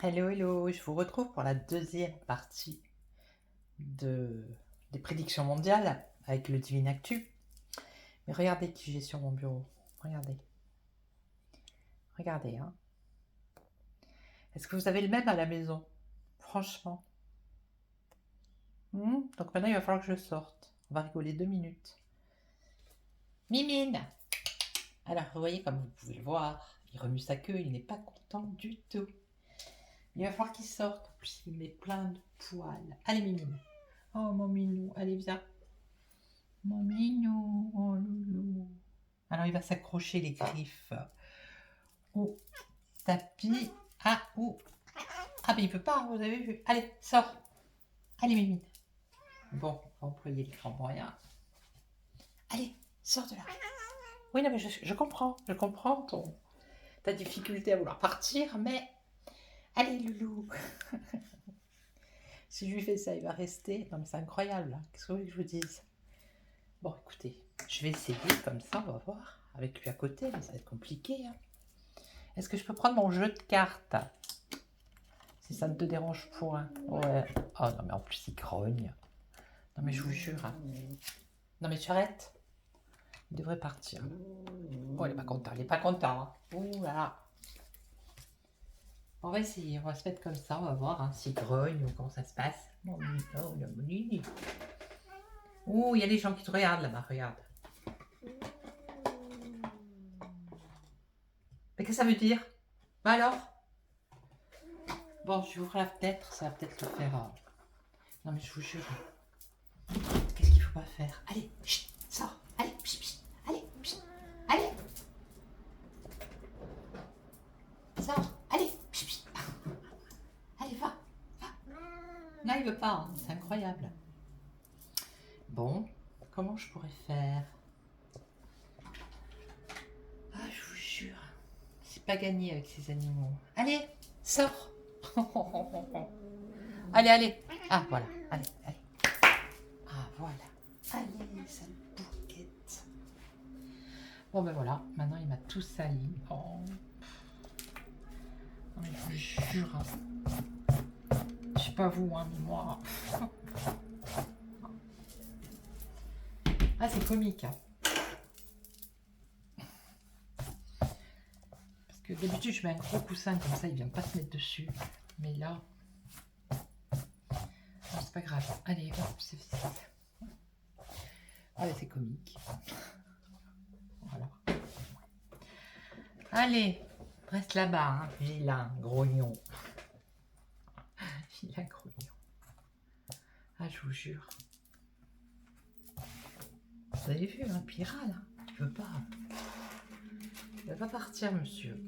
Hello, hello, je vous retrouve pour la deuxième partie des prédictions mondiales avec le Divine Actu. Mais regardez qui j'ai sur mon bureau. Regardez. Regardez, hein. Est-ce que vous avez le même à la maison? Franchement. Donc maintenant, il va falloir que je sorte. On va rigoler 2 minutes. Mimine! Alors, vous voyez, comme vous pouvez le voir, il remue sa queue, il n'est pas content du tout. Il va falloir qu'il sorte. En plus, il met plein de poils. Allez, Mimine. Oh, mon minou. Allez, viens. Mon minou. Oh, loulou. Alors, il va s'accrocher les griffes au tapis. Ah, ou. Ah, mais il peut pas, vous avez vu. Allez, sors. Allez, Mimine. Bon, on va employer les grands moyens. Allez, sors de là. Oui, non, mais je comprends. Je comprends ta difficulté à vouloir partir, mais. Allez, loulou. Si je lui fais ça, il va rester. Non, mais c'est incroyable. Qu'est-ce que vous voulez que je vous dise? Bon, écoutez, je vais essayer comme ça, on va voir. Avec lui à côté, mais ça va être compliqué. Hein. Est-ce que je peux prendre mon jeu de cartes? Si ça ne te dérange point. Ouais. Oh non, mais en plus, il grogne. Non, mais je vous jure. Hein. Non, mais tu arrêtes. Il devrait partir. Oh, il est pas content. Il est pas content. Hein. Ouh là là. On va essayer. On va se mettre comme ça. On va voir hein, s'il grogne ou comment ça se passe. Oh, il a mon nini. Ouh, il y a des gens qui te regardent là-bas. Regarde. Mais qu'est-ce que ça veut dire? Bah alors? Bon, je vais ouvrir la fenêtre, ça va peut-être le faire. Non, mais je vous jure. Qu'est-ce qu'il faut pas faire? Allez, chut, sors. Allez, chut, chut. Allez, chut. Allez. Sors. Allez, chut, chut. Allez, va. Non, il veut pas. Hein. C'est incroyable. Bon, comment je pourrais faire? Ah, je vous jure. C'est pas gagné avec ces animaux. Allez, sors. Allez, allez. Ah, voilà. Allez, allez. Ah, voilà. Allez, sale bouquette. Bon, ben voilà. Maintenant, il m'a tout sali. Oh. Non, mais je vous jure. Hein. Je sais pas vous, hein, mais moi. Ah, c'est comique. Hein. Parce que d'habitude, je mets un gros coussin comme ça, il vient pas se mettre dessus. Mais là. Non, c'est pas grave. Allez, hop, c'est fait. Allez, c'est comique. Voilà. Allez, reste là-bas, hein, vilain, grognon. Vilain, grognon. Ah, je vous jure. Vous avez vu, un pirate, là? Il veut pas. Il va pas partir, monsieur.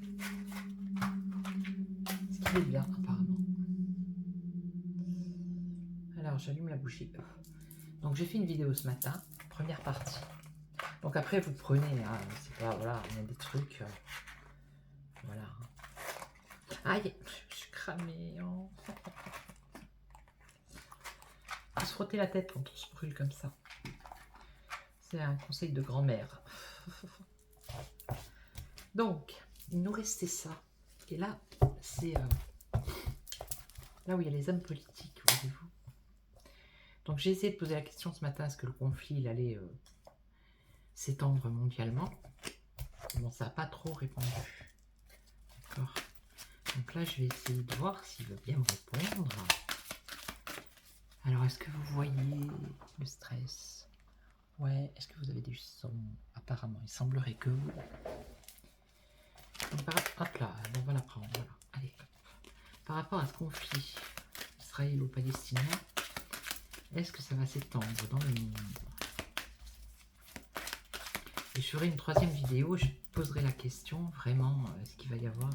Ce qui est bien, apparemment. Alors, j'allume la bougie. Donc, j'ai fait une vidéo ce matin, première partie. Donc, après, vous prenez, hein, c'est pas, voilà, il y a des trucs. Voilà. Aïe, je suis cramée. Oh. Il faut se frotter la tête quand on se brûle comme ça. C'est un conseil de grand-mère. Donc, il nous restait ça. Et là, c'est là où il y a les hommes politiques, voyez-vous. Donc, j'ai essayé de poser la question ce matin, est-ce que le conflit il allait s'étendre mondialement? Bon, ça n'a pas trop répondu. D'accord. Donc là, je vais essayer de voir s'il veut bien me répondre. Alors, est-ce que vous voyez le stress? Ouais, est-ce que vous avez du son? Apparemment, il semblerait que oui. Hop là, on va la prendre. Voilà. Allez. Par rapport à ce conflit israélo-palestinien, est-ce que ça va s'étendre dans le monde? Et je ferai une troisième vidéo, je poserai la question, vraiment, est-ce qu'il va y avoir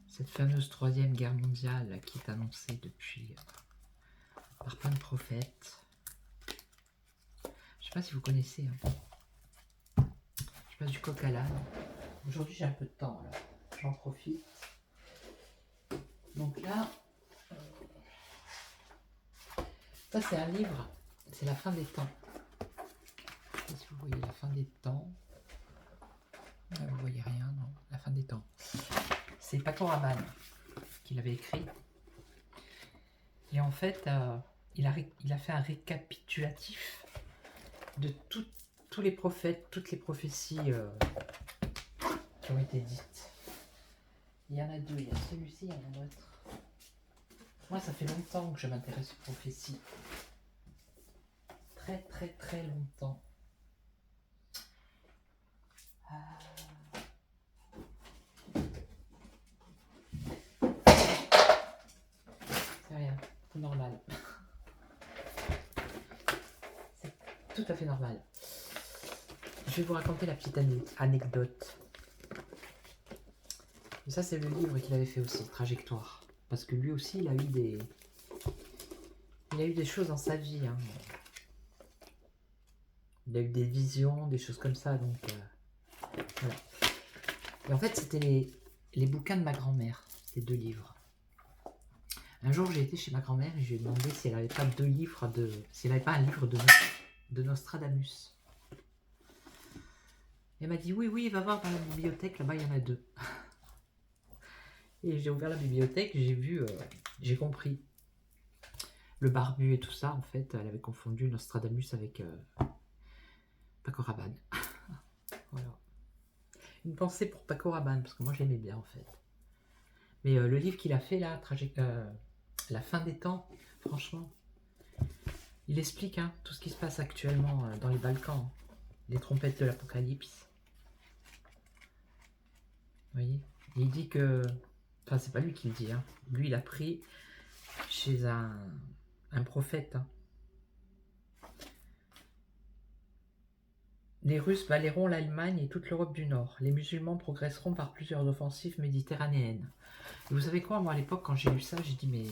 cette fameuse troisième guerre mondiale qui est annoncée depuis par plein de prophètes. Je sais pas si vous connaissez. Hein. Je passe du coq à l'âne. Aujourd'hui j'ai un peu de temps, alors j'en profite. Donc là, ça c'est un livre, c'est la fin des temps. Je sais pas si vous voyez la fin des temps. Vous voyez rien, non? La fin des temps. C'est Paco Rabanne qu'il avait écrit. Et en fait, il a fait un récapitulatif de tous les prophètes, toutes les prophéties qui ont été dites. Il y en a deux, il y a celui-ci, il y en a d'autres. Moi, ça fait longtemps que je m'intéresse aux prophéties. Très très très longtemps. C'est rien, c'est normal. C'est tout à fait normal. Je vais vous raconter la petite anecdote. Et ça, c'est le livre qu'il avait fait aussi, Trajectoire. Parce que lui aussi, il a eu des choses dans sa vie. Hein. Il a eu des visions, des choses comme ça. Donc, voilà. Et en fait, c'était les bouquins de ma grand-mère, ces deux livres. Un jour, j'ai été chez ma grand-mère et je lui ai demandé si elle n'avait pas s'il n'avait pas un livre de Nostradamus. Elle m'a dit oui, va voir dans la bibliothèque, là-bas il y en a deux. Et j'ai ouvert la bibliothèque, j'ai compris. Le barbu et tout ça, en fait, elle avait confondu Nostradamus avec Paco Rabanne. Voilà. Une pensée pour Paco Rabanne, parce que moi je l'aimais bien en fait. Mais le livre qu'il a fait là, La fin des temps, franchement, il explique tout ce qui se passe actuellement dans les Balkans, les trompettes de l'Apocalypse. Vous voyez, il dit que, enfin c'est pas lui qui le dit, lui il a pris chez un prophète. Les Russes balayeront l'Allemagne et toute l'Europe du Nord. Les musulmans progresseront par plusieurs offensives méditerranéennes. Et vous savez quoi, moi à l'époque quand j'ai lu ça, j'ai dit mais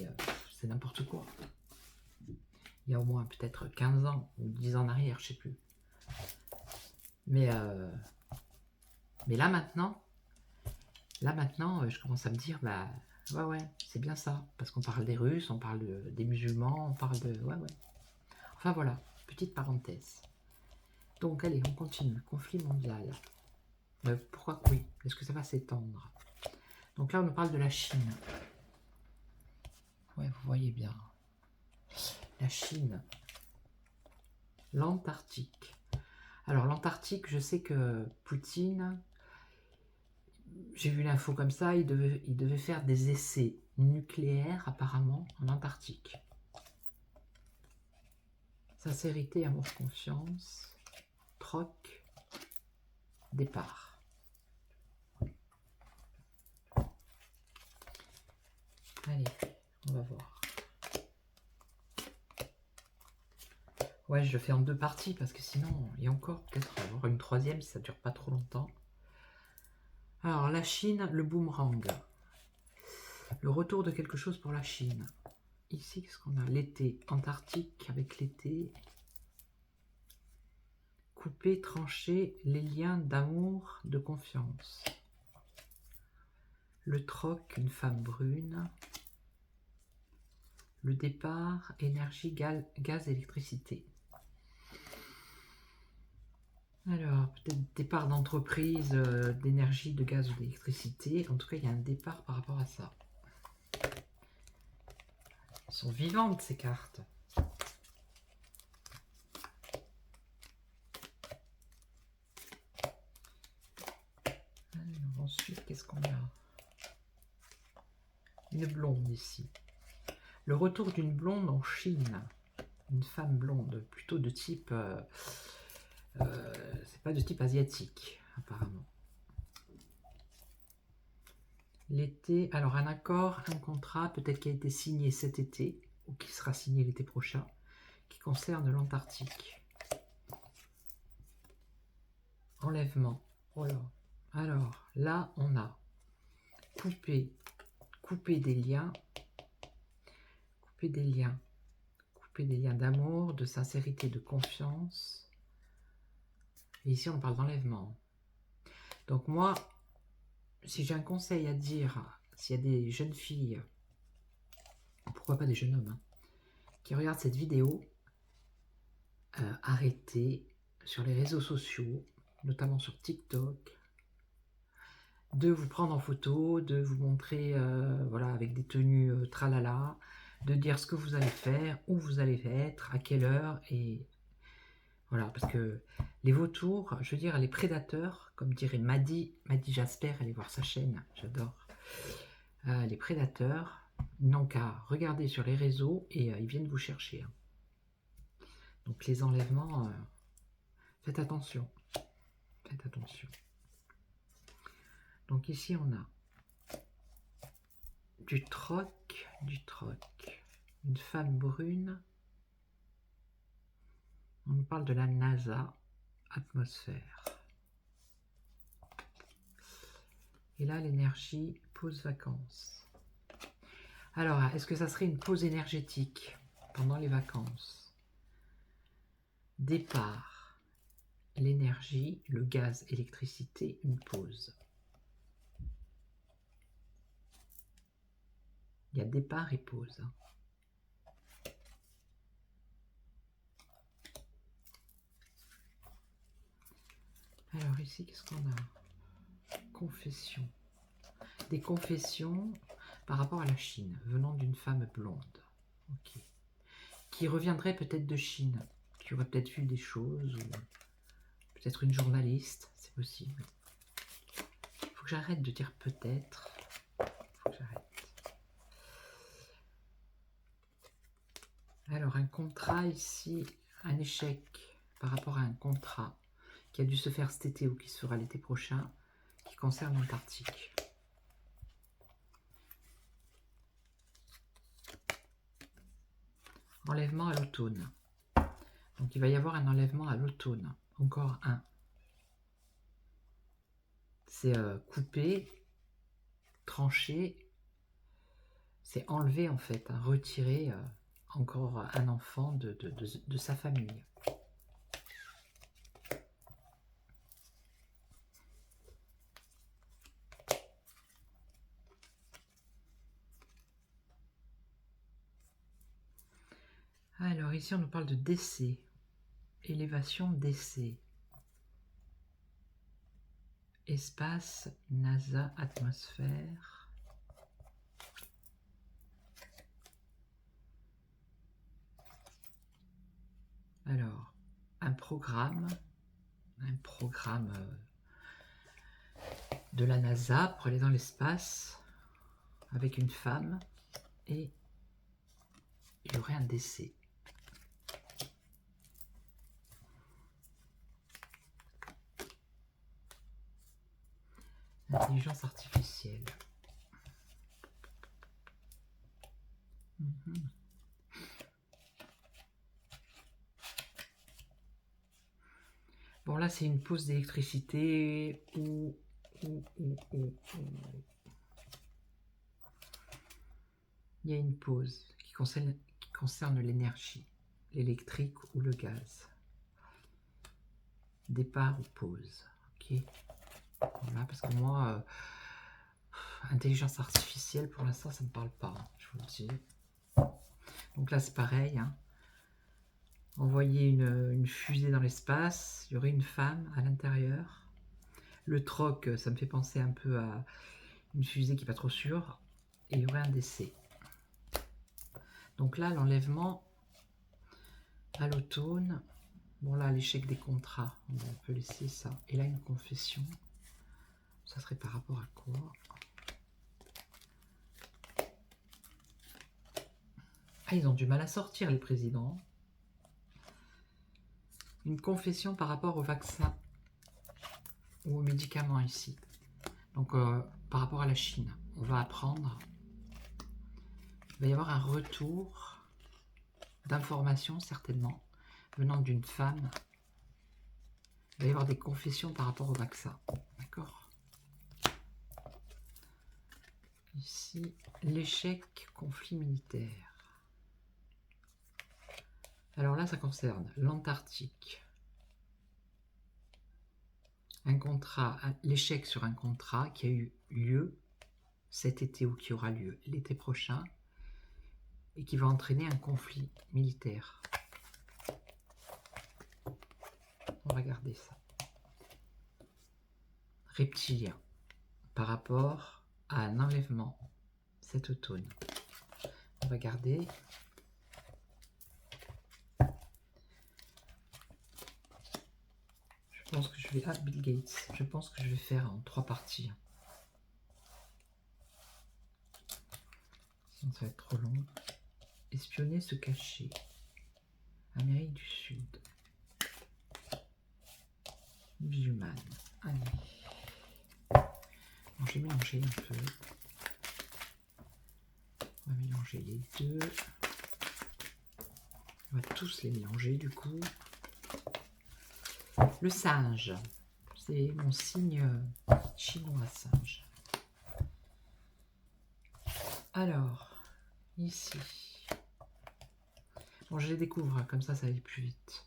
c'est n'importe quoi. Il y a au moins peut-être 15 ans ou 10 ans en arrière, je sais plus. Mais là maintenant, je commence à me dire, bah ouais, c'est bien ça. Parce qu'on parle des Russes, on parle des musulmans, on parle de... Ouais. Enfin voilà, petite parenthèse. Donc allez, on continue. Conflit mondial. Pourquoi oui? Est-ce que ça va s'étendre? Donc là, on nous parle de la Chine. Ouais, vous voyez bien. La Chine. L'Antarctique. Alors l'Antarctique, je sais que Poutine, j'ai vu l'info comme ça, il devait faire des essais nucléaires apparemment en Antarctique. Sincérité, amour, confiance, troc, départ. Allez, on va voir. Ouais, je le fais en deux parties parce que sinon, il y a encore peut-être avoir une troisième si ça dure pas trop longtemps. Alors, la Chine, le boomerang. Le retour de quelque chose pour la Chine. Ici, qu'est-ce qu'on a? L'été, Antarctique avec l'été. Couper, trancher les liens d'amour, de confiance. Le troc, une femme brune. Le départ, énergie, gaz, électricité. Alors, peut-être départ d'entreprise, d'énergie, de gaz ou d'électricité. En tout cas, il y a un départ par rapport à ça. Elles sont vivantes, ces cartes. Alors, ensuite, qu'est-ce qu'on a? Une blonde ici. Le retour d'une blonde en Chine. Une femme blonde, plutôt de type... c'est pas de type asiatique, apparemment. L'été, alors un accord, un contrat, peut-être qui a été signé cet été, ou qui sera signé l'été prochain, qui concerne l'Antarctique. Enlèvement. Voilà. Alors, là, on a couper des liens, couper des liens d'amour, de sincérité, de confiance. Et ici, on parle d'enlèvement. Donc moi, si j'ai un conseil à dire, s'il y a des jeunes filles, pourquoi pas des jeunes hommes, qui regardent cette vidéo, arrêtez sur les réseaux sociaux, notamment sur TikTok, de vous prendre en photo, de vous montrer voilà, avec des tenues tralala, de dire ce que vous allez faire, où vous allez être, à quelle heure, et voilà, parce que les vautours, je veux dire, les prédateurs, comme dirait Maddy Jasper, allez voir sa chaîne, j'adore, les prédateurs n'ont qu'à regarder sur les réseaux et ils viennent vous chercher. Hein. Donc les enlèvements, faites attention, faites attention. Donc ici on a du troc, une femme brune. On nous parle de la NASA, atmosphère. Et là, l'énergie, pause vacances. Alors, est-ce que ça serait une pause énergétique pendant les vacances? Départ, l'énergie, le gaz, électricité, une pause. Il y a départ et pause. Alors ici, qu'est-ce qu'on a? Confession. Des confessions par rapport à la Chine, venant d'une femme blonde. Ok. Qui reviendrait peut-être de Chine, qui aurait peut-être vu des choses, ou peut-être une journaliste, c'est possible. Il faut que j'arrête de dire peut-être. Il faut que j'arrête. Alors, un contrat ici, un échec par rapport à un contrat qui a dû se faire cet été ou qui se fera l'été prochain, qui concerne l'Antarctique. Enlèvement à l'automne. Donc, il va y avoir un enlèvement à l'automne. Encore un. C'est couper, trancher, c'est enlever en fait, hein, retirer encore un enfant de sa famille. Alors ici on nous parle de décès, élévation décès, espace, NASA, atmosphère. Alors, un programme de la NASA pour aller dans l'espace avec une femme et il y aurait un décès. Intelligence artificielle. Bon, là, c'est une pause d'électricité ou il y a une pause qui concerne l'énergie, l'électrique ou le gaz. Départ ou pause. Ok. Voilà, parce que moi, intelligence artificielle, pour l'instant, ça ne me parle pas. Hein, je vous le dis. Donc là, c'est pareil. Hein. Envoyer une fusée dans l'espace, il y aurait une femme à l'intérieur. Le troc, ça me fait penser un peu à une fusée qui n'est pas trop sûre. Et il y aurait un décès. Donc là, l'enlèvement à l'automne. Bon là, l'échec des contrats, on peut laisser ça. Et là, une confession. Ça serait par rapport à quoi? Ah, ils ont du mal à sortir, les présidents. Une confession par rapport au vaccin ou aux médicaments ici. Donc, par rapport à la Chine, on va apprendre. Il va y avoir un retour d'informations, certainement, venant d'une femme. Il va y avoir des confessions par rapport au vaccin. D'accord? Ici, l'échec, conflit militaire. Alors là, ça concerne l'Antarctique. Un contrat, l'échec sur un contrat qui a eu lieu cet été ou qui aura lieu l'été prochain et qui va entraîner un conflit militaire. On va regarder ça. Reptilien. par rapport à un enlèvement cet automne. On va garder. Je pense que je vais... Ah, Bill Gates. Je pense que je vais faire en 3 parties. Sinon ça va être trop long. Espionner, se cacher. Amérique du Sud. Musulmane. Allez. Bon, j'ai mélangé un peu. On va mélanger les deux. On va tous les mélanger du coup. Le singe. C'est mon signe chinois, singe. Alors, ici. Bon, je les découvre, comme ça va aller plus vite.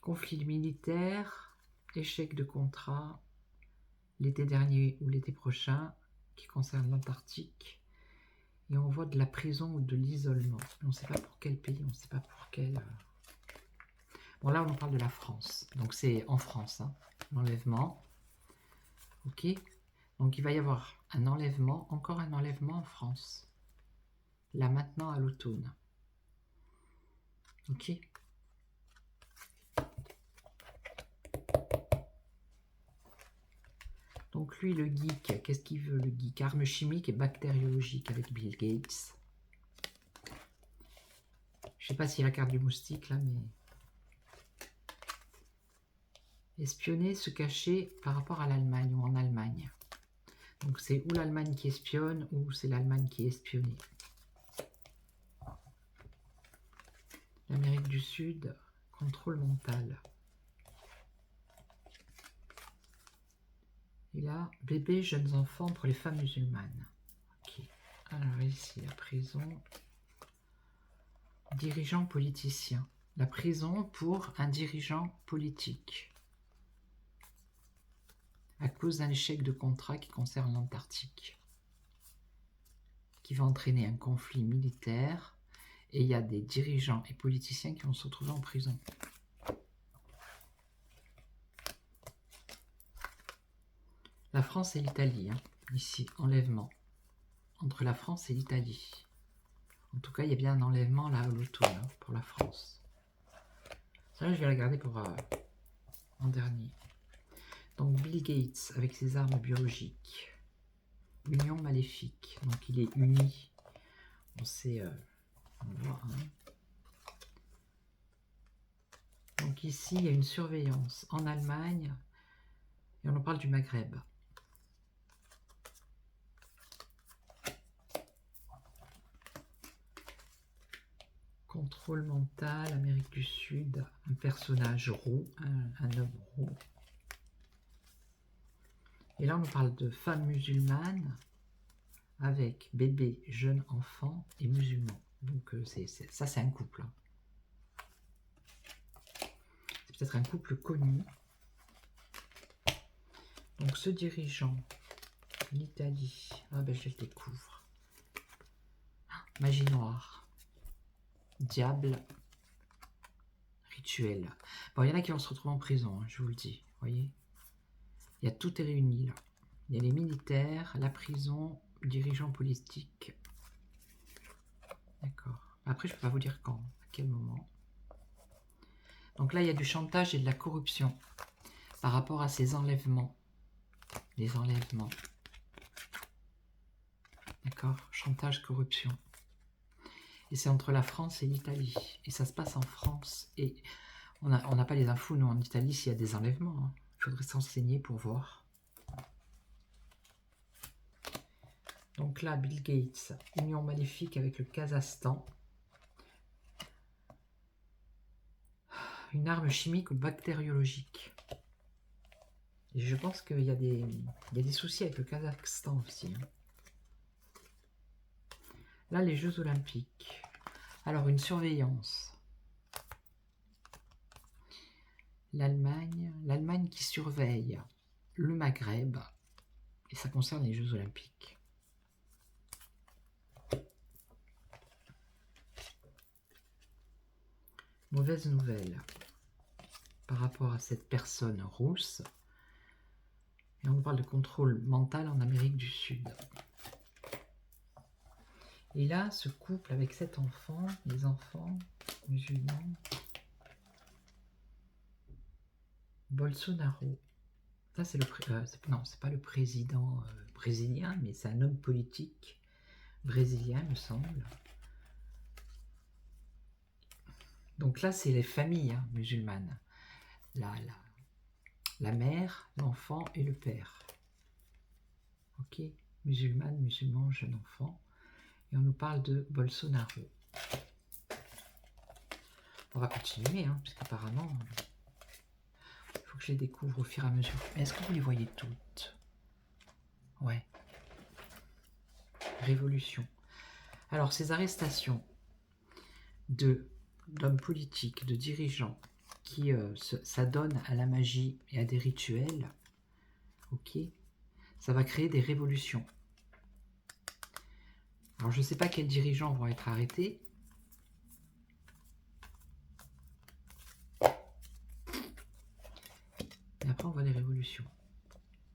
Conflit militaire, échec de contrat, l'été dernier ou l'été prochain, qui concerne l'Antarctique. Et on voit de la prison ou de l'isolement. On ne sait pas pour quel pays, on ne sait pas pour quel... Bon, là, on parle de la France. Donc, c'est en France, hein, l'enlèvement. Ok. Donc, il va y avoir un enlèvement, encore un enlèvement en France. Là, maintenant, à l'automne. Ok. Donc, lui, le geek, qu'est-ce qu'il veut, le geek? Armes chimiques et bactériologiques avec Bill Gates. Je sais pas s'il y a la carte du moustique, là, mais... Espionner, se cacher par rapport à l'Allemagne ou en Allemagne. Donc c'est ou l'Allemagne qui espionne ou c'est l'Allemagne qui est espionnée. L'Amérique du Sud, contrôle mental. Et là, bébés, jeunes enfants pour les femmes musulmanes. Ok. Alors ici, la prison. Dirigeant politicien. La prison pour un dirigeant politique. À cause d'un échec de contrat qui concerne l'Antarctique, qui va entraîner un conflit militaire, et il y a des dirigeants et politiciens qui vont se retrouver en prison. La France et l'Italie, hein, ici, enlèvement, entre la France et l'Italie. En tout cas, il y a bien un enlèvement là à l'automne, hein, pour la France. Ça, je vais la garder pour en dernier. Donc Bill Gates avec ses armes biologiques. Union maléfique. Donc il est uni. On sait... on voit, hein. Donc ici, il y a une surveillance en Allemagne. Et on en parle du Maghreb. Contrôle mental, Amérique du Sud. Un personnage roux, un homme roux. Et là, on nous parle de femmes musulmanes avec bébé, jeune enfant et musulman. Donc, ça, c'est un couple. Hein. C'est peut-être un couple connu. Donc, ce dirigeant, l'Italie. Ah, ben, je le découvre. Magie noire. Diable. Rituel. Bon, il y en a qui vont se retrouver en prison, hein, je vous le dis. Vous voyez ? Il y a tout est réuni là. Il y a les militaires, la prison, le dirigeant politique. D'accord. Après, je ne peux pas vous dire quand, à quel moment. Donc là, il y a du chantage et de la corruption par rapport à ces enlèvements. Les enlèvements. D'accord. Chantage, corruption. Et c'est entre la France et l'Italie. Et ça se passe en France. Et on n'a pas les infos, nous, en Italie, s'il y a des enlèvements. Hein. Il faudrait s'enseigner pour voir. Donc là, Bill Gates, union maléfique avec le Kazakhstan. Une arme chimique ou bactériologique. Et je pense qu'il y a des soucis avec le Kazakhstan aussi. Hein. Là, les Jeux Olympiques. Alors, une surveillance. L'Allemagne qui surveille le Maghreb. Et ça concerne les Jeux Olympiques. Mauvaise nouvelle par rapport à cette personne rousse. Et on nous parle de contrôle mental en Amérique du Sud. Et là, ce couple avec 7 enfants, les enfants musulmans, Bolsonaro. Ça, c'est le non, c'est pas le président brésilien, mais c'est un homme politique brésilien, me semble. Donc là, c'est les familles musulmanes. La mère, l'enfant et le père. Ok, musulmane, musulman, jeune enfant. Et on nous parle de Bolsonaro. On va continuer, puisqu'apparemment, il faut que je les découvre au fur et à mesure. Mais est-ce que vous les voyez toutes? Ouais. Révolution. Alors, ces arrestations d'hommes politiques, de dirigeants, qui s'adonnent à la magie et à des rituels, ok, ça va créer des révolutions. Alors, je ne sais pas quels dirigeants vont être arrêtés. Et après, on voit des révolutions.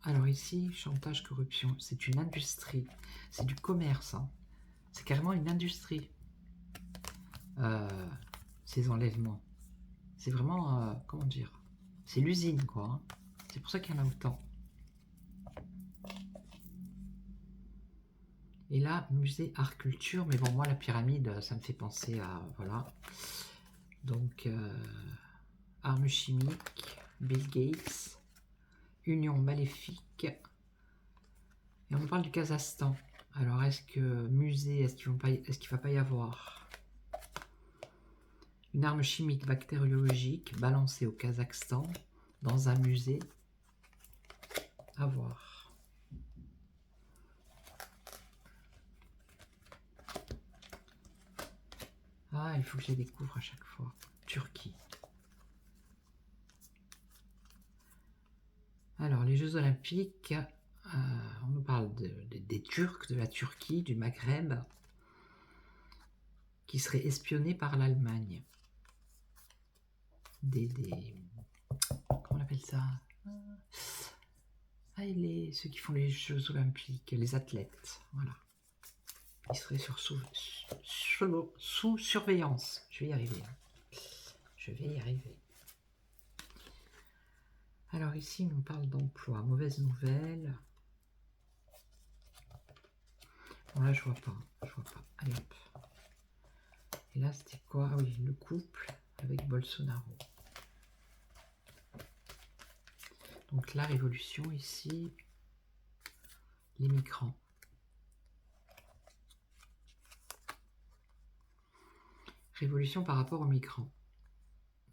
Alors ici, chantage, corruption, c'est une industrie. C'est du commerce. C'est carrément une industrie. Ces enlèvements. C'est vraiment, comment dire, c'est l'usine, quoi. C'est pour ça qu'il y en a autant. Et là, musée art culture, mais bon, moi, la pyramide, ça me fait penser à, voilà. Donc, armes chimiques, Bill Gates, union maléfique. Et on nous parle du Kazakhstan. Alors, est-ce que musée, est-ce qu'il va pas y avoir une arme chimique bactériologique balancée au Kazakhstan dans un musée? À voir. Ah, il faut que je les découvre à chaque fois. Turquie. Alors, les Jeux Olympiques, on nous parle des Turcs, de la Turquie, du Maghreb, qui seraient espionnés par l'Allemagne. Comment on appelle ça? Ceux qui font les Jeux Olympiques, les athlètes, voilà. Ils seraient sous surveillance. Je vais y arriver. Je vais y arriver. Alors ici, on parle d'emploi. Mauvaise nouvelle. Bon, là, je vois pas. Allez hop. Et là, c'était quoi? Ah oui, le couple avec Bolsonaro. Donc la révolution ici, les migrants. Révolution par rapport aux migrants.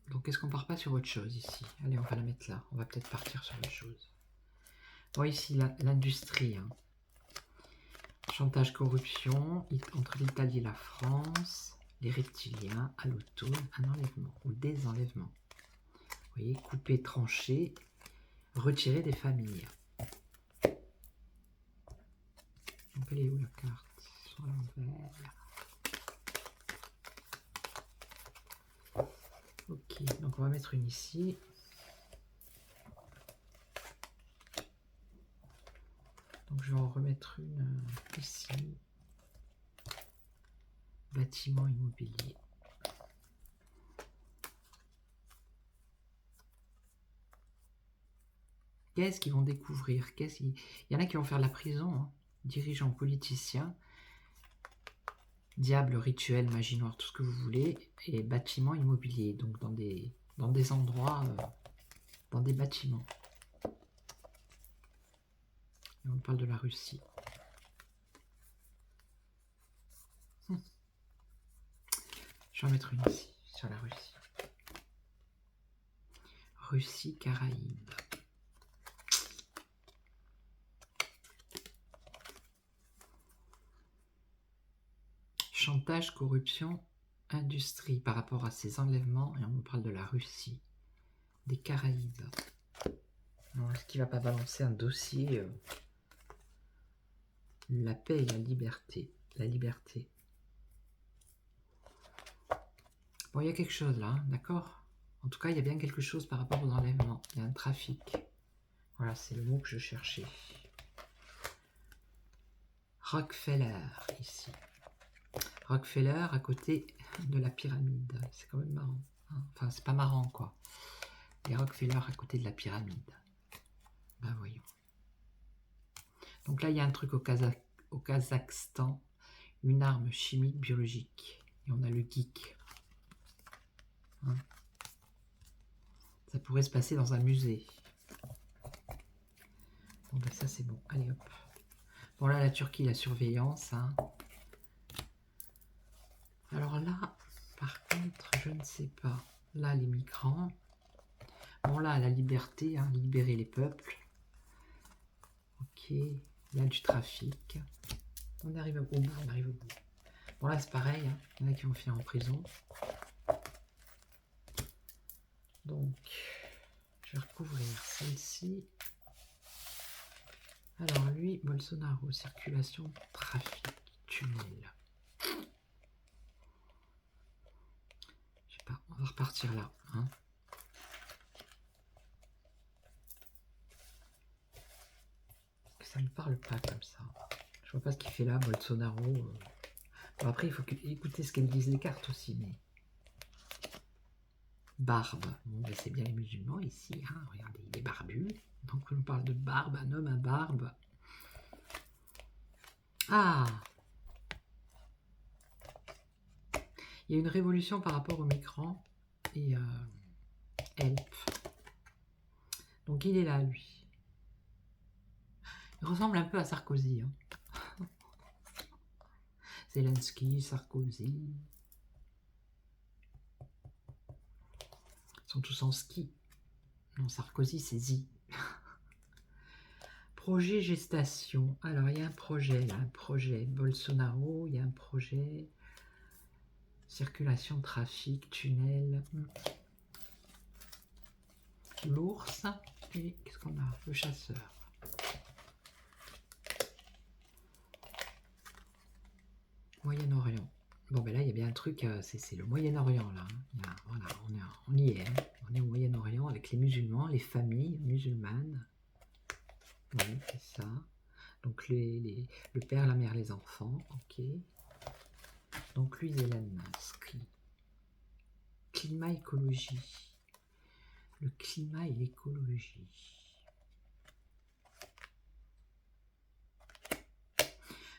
Donc est-ce qu'on part pas sur autre chose ici? Allez, on va la mettre là. On va peut-être partir sur autre chose. Bon, ici, l'industrie. Chantage, corruption, entre l'Italie et la France, les reptiliens, à l'automne, un enlèvement ou des enlèvements. Vous voyez, couper, trancher, retirer des familles. Donc elle est où la carte? Sur l'envers. Ok, donc on va mettre une ici. Donc je vais en remettre une ici. Bâtiment immobilier. Qu'est-ce qu'ils vont découvrir? Il y en a qui vont faire de la prison, dirigeants, politiciens, diable, rituel, magie noire, tout ce que vous voulez, et bâtiment immobilier, donc dans des endroits, dans des bâtiments. Et on parle de la Russie. Je vais en mettre une ici, sur la Russie. Russie, Caraïbes. Chantage, corruption, industrie par rapport à ces enlèvements, et on nous parle de la Russie, des Caraïbes. Est-ce qu'il ne va pas balancer un dossier la paix et la liberté. La liberté. Bon, il y a quelque chose là, d'accord? En tout cas, il y a bien quelque chose par rapport aux enlèvements. Il y a un trafic. Voilà, c'est le mot que je cherchais. Rockefeller, ici. Rockefeller à côté de la pyramide. C'est quand même marrant. Hein, enfin, c'est pas marrant, quoi. Les Rockefeller à côté de la pyramide. Ben voyons. Donc là, il y a un truc au Kazakhstan. Une arme chimique biologique. Et on a le geek. Hein. Ça pourrait se passer dans un musée. Bon, ben ça, c'est bon. Allez, hop. Bon, là, la Turquie, la surveillance. Hein. Alors là, par contre, je ne sais pas. Là, les migrants. Bon, là, la liberté, hein, libérer les peuples. Ok. Il y a du trafic. On arrive au bout, on arrive au bout. Bon, là, c'est pareil. Hein. Il y en a qui vont finir en prison. Donc, je vais recouvrir celle-ci. Alors, lui, Bolsonaro, circulation, trafic, tunnel. Je sais pas, on va repartir là. Hein. Ça me parle pas comme ça. Je vois pas ce qu'il fait là, Bolsonaro. Bon, après, il faut écouter ce qu'elles disent les cartes aussi. Mais... Barbe. Bon, ben, c'est bien les musulmans ici. Hein. Regardez, il est barbu. Donc, on parle de barbe, un homme à barbe. Ah! Il y a une révolution par rapport aux migrants et Help. Donc, il est là, lui. Il ressemble un peu à Sarkozy. Hein. Zelensky, Sarkozy. Ils sont tous en ski. Non, Sarkozy, c'est Z. Projet gestation. Alors, il y a un projet, là, un projet Bolsonaro, il y a un projet circulation, trafic, tunnel. L'ours. Et qu'est-ce qu'on a? Le chasseur. Moyen-Orient. Bon, ben là, il y a bien un truc, c'est le Moyen-Orient, là. Hein. Voilà, on y est. Hein. On est au Moyen-Orient avec les musulmans, les familles musulmanes. Oui, c'est ça. Donc, le père, la mère, les enfants. Ok. Donc, lui, Elon Musk. Climat, écologie. Le climat et l'écologie.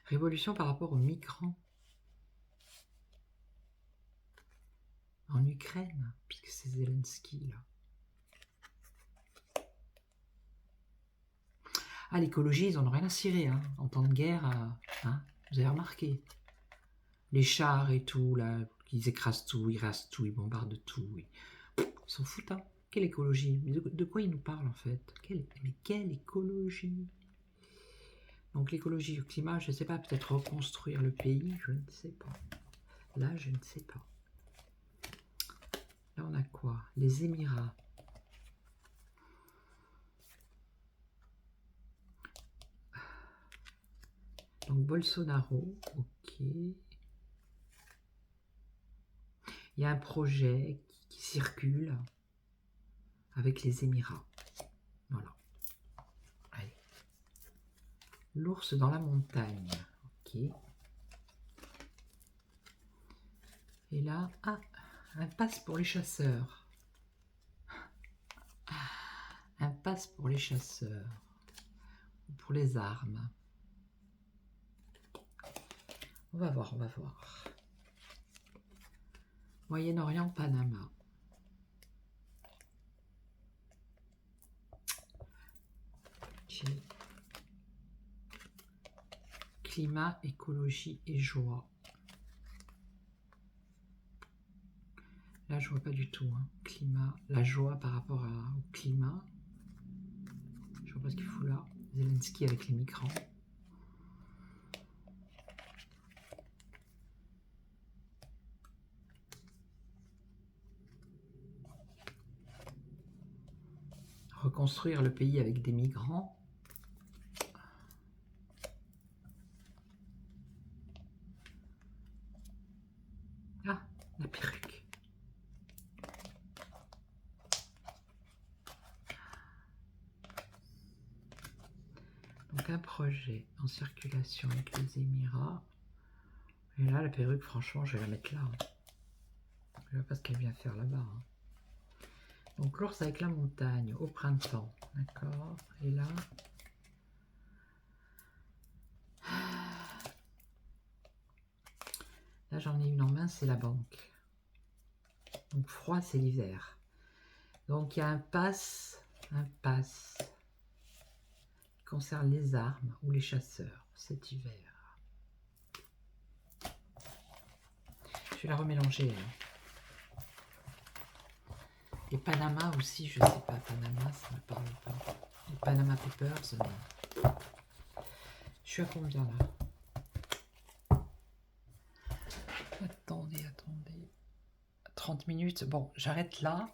Révolution par rapport aux migrants. En Ukraine, puisque c'est Zelensky, là. Ah, l'écologie, ils n'en ont rien à cirer, hein. En temps de guerre, hein, vous avez remarqué. Les chars et tout, là, ils écrasent tout, ils rasent tout, ils bombardent tout. Ils s'en foutent, hein. Quelle écologie? Mais de quoi ils nous parlent, en fait? Mais quelle écologie? Donc l'écologie, le climat, je ne sais pas, peut-être reconstruire le pays, je ne sais pas. Là, je ne sais pas. Là, on a quoi? Les Émirats. Donc Bolsonaro, ok. Il y a un projet qui circule avec les Émirats. Voilà. Allez. L'ours dans la montagne. Ok. Et là, ah, un passe pour les chasseurs. Un passe pour les chasseurs. Ou pour les armes. On va voir, on va voir. Moyen-Orient, Panama. Okay. Climat, écologie et joie. Là, je vois pas du tout. Hein. Climat, la joie par rapport au climat. Je vois pas ce qu'il faut là. Zelensky avec les migrants. Reconstruire le pays avec des migrants. Ah, la perruque. projet en circulation avec les Émirats. Et là, la perruque, franchement, je vais la mettre là. Je ne vois pas ce qu'elle vient faire là-bas. Donc, l'ours avec la montagne au printemps. D'accord. Et là... Là, j'en ai une en main, c'est la banque. Donc, froid, c'est l'hiver. Donc, il y a un pass qui concerne les armes ou les chasseurs cet hiver. Je vais la remélanger. Et Panama aussi, je ne sais pas. Panama, ça ne me parle pas. Les Panama Papers, non. Je suis à combien là? Attendez. 30 minutes. Bon, j'arrête là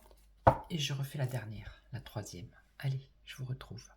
et je refais la dernière, la troisième. Allez, je vous retrouve.